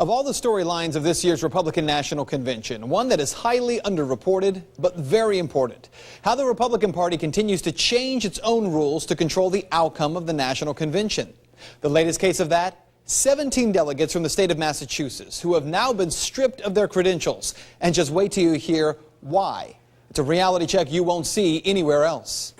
Of all the storylines of this year's Republican National Convention, one that is highly underreported but very important. How the Republican Party continues to change its own rules to control the outcome of the National Convention. The latest case of that, 17 delegates from the state of Massachusetts who have now been stripped of their credentials. And just wait till you hear why. It's a reality check you won't see anywhere else.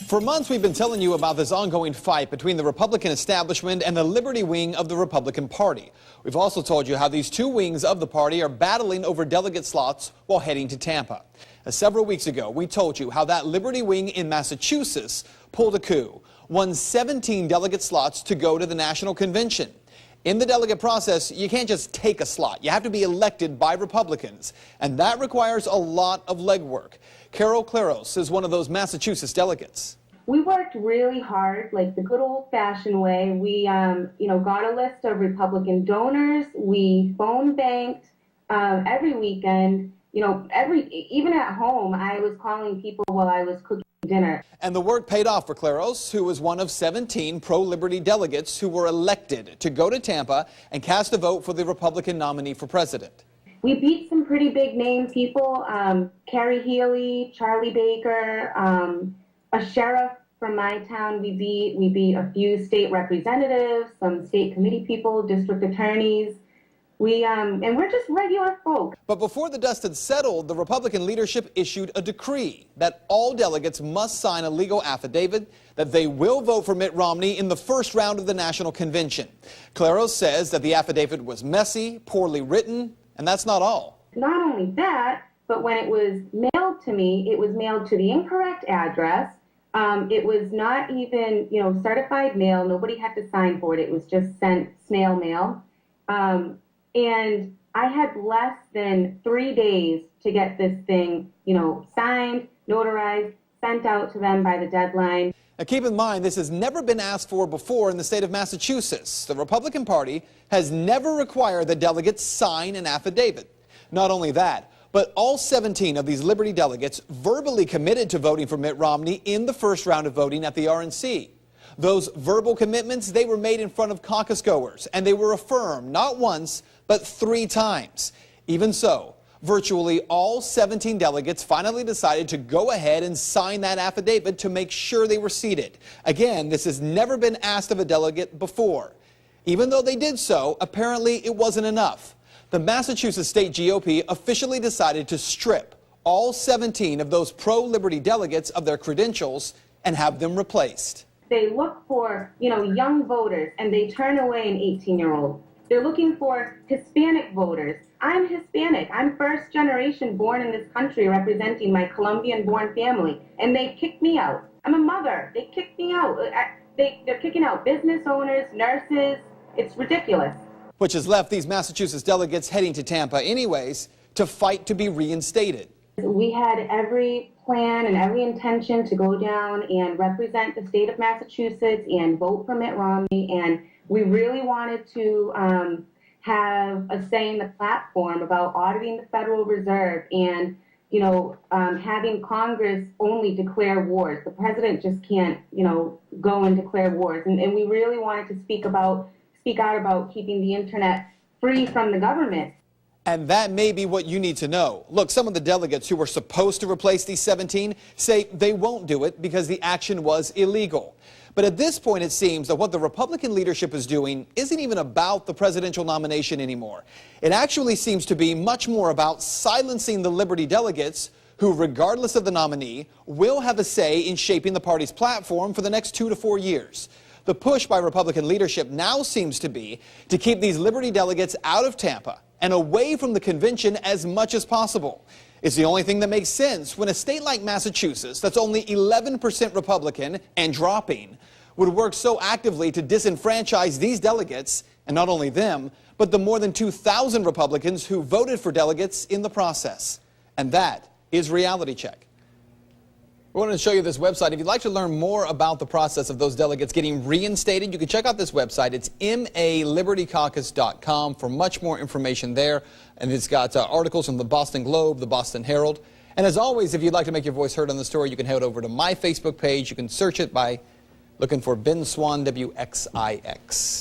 For months, we've been telling you about this ongoing fight between the Republican establishment and the Liberty wing of the Republican Party. We've also told you how these two wings of the party are battling over delegate slots while heading to Tampa. Several weeks ago, we told you how that Liberty wing in Massachusetts pulled a coup, won 17 delegate slots to go to the National Convention. In the delegate process, you can't just take a slot. You have to be elected by Republicans, and that requires a lot of legwork. Carol Claros is one of those Massachusetts delegates. We worked really hard, like the good old-fashioned way. We, got a list of Republican donors. We phone banked every weekend. Even at home, I was calling people while I was cooking dinner. And the work paid off for Claros, who was one of 17 pro-liberty delegates who were elected to go to Tampa and cast a vote for the Republican nominee for president. We beat some pretty big name people, Carrie Healy, Charlie Baker, a sheriff from my town we beat a few state representatives, some state committee people, district attorneys. And we're just regular folk. But before the dust had settled, the Republican leadership issued a decree that all delegates must sign a legal affidavit that they will vote for Mitt Romney in the first round of the National Convention. Claros says that the affidavit was messy, poorly written, and that's not all. Not only that, but when it was mailed to me, it was mailed to the incorrect address. It was not even, certified mail. Nobody had to sign for it. It was just sent snail mail. And I had less than 3 days to get this thing, signed, notarized, sent out to them by the deadline. Now keep in mind, this has never been asked for before in the state of Massachusetts. The Republican Party has never required that delegates sign an affidavit. Not only that, but all 17 of these Liberty delegates verbally committed to voting for Mitt Romney in the first round of voting at the RNC. Those verbal commitments, they were made in front of caucus goers, and they were affirmed not once, but 3 times. Even so, virtually all 17 delegates finally decided to go ahead and sign that affidavit to make sure they were seated. Again, this has never been asked of a delegate before. Even though they did so, apparently it wasn't enough. The Massachusetts State GOP officially decided to strip all 17 of those pro-liberty delegates of their credentials and have them replaced. They look for, young voters, and they turn away an 18-year-old. They're looking for Hispanic voters. I'm Hispanic. I'm first generation born in this country representing my Colombian-born family, and they kicked me out. I'm a mother. They kicked me out. They're kicking out business owners, nurses. It's ridiculous. Which has left these Massachusetts delegates heading to Tampa anyways to fight to be reinstated. We had every plan and every intention to go down and represent the state of Massachusetts and vote for Mitt Romney, and we really wanted to have a say in the platform about auditing the Federal Reserve and, having Congress only declare wars. The president just can't, go and declare wars. And we really wanted to speak out about keeping the internet free from the government. And that may be what you need to know. Look, some of the delegates who were supposed to replace these 17 say they won't do it because the action was illegal. But at this point, it seems that what the Republican leadership is doing isn't even about the presidential nomination anymore. It actually seems to be much more about silencing the Liberty delegates who, regardless of the nominee, will have a say in shaping the party's platform for the next 2 to 4 years. The push by Republican leadership now seems to be to keep these Liberty delegates out of Tampa and away from the convention as much as possible. It's the only thing that makes sense when a state like Massachusetts, that's only 11% Republican and dropping, would work so actively to disenfranchise these delegates, and not only them, but the more than 2,000 Republicans who voted for delegates in the process. And that is Reality Check. We wanted to show you this website. If you'd like to learn more about the process of those delegates getting reinstated, you can check out this website. It's malibertycaucus.com for much more information there. And it's got articles from the Boston Globe, the Boston Herald. And as always, if you'd like to make your voice heard on the story, you can head over to my Facebook page. You can search it by Looking for Ben Swan, WXIX.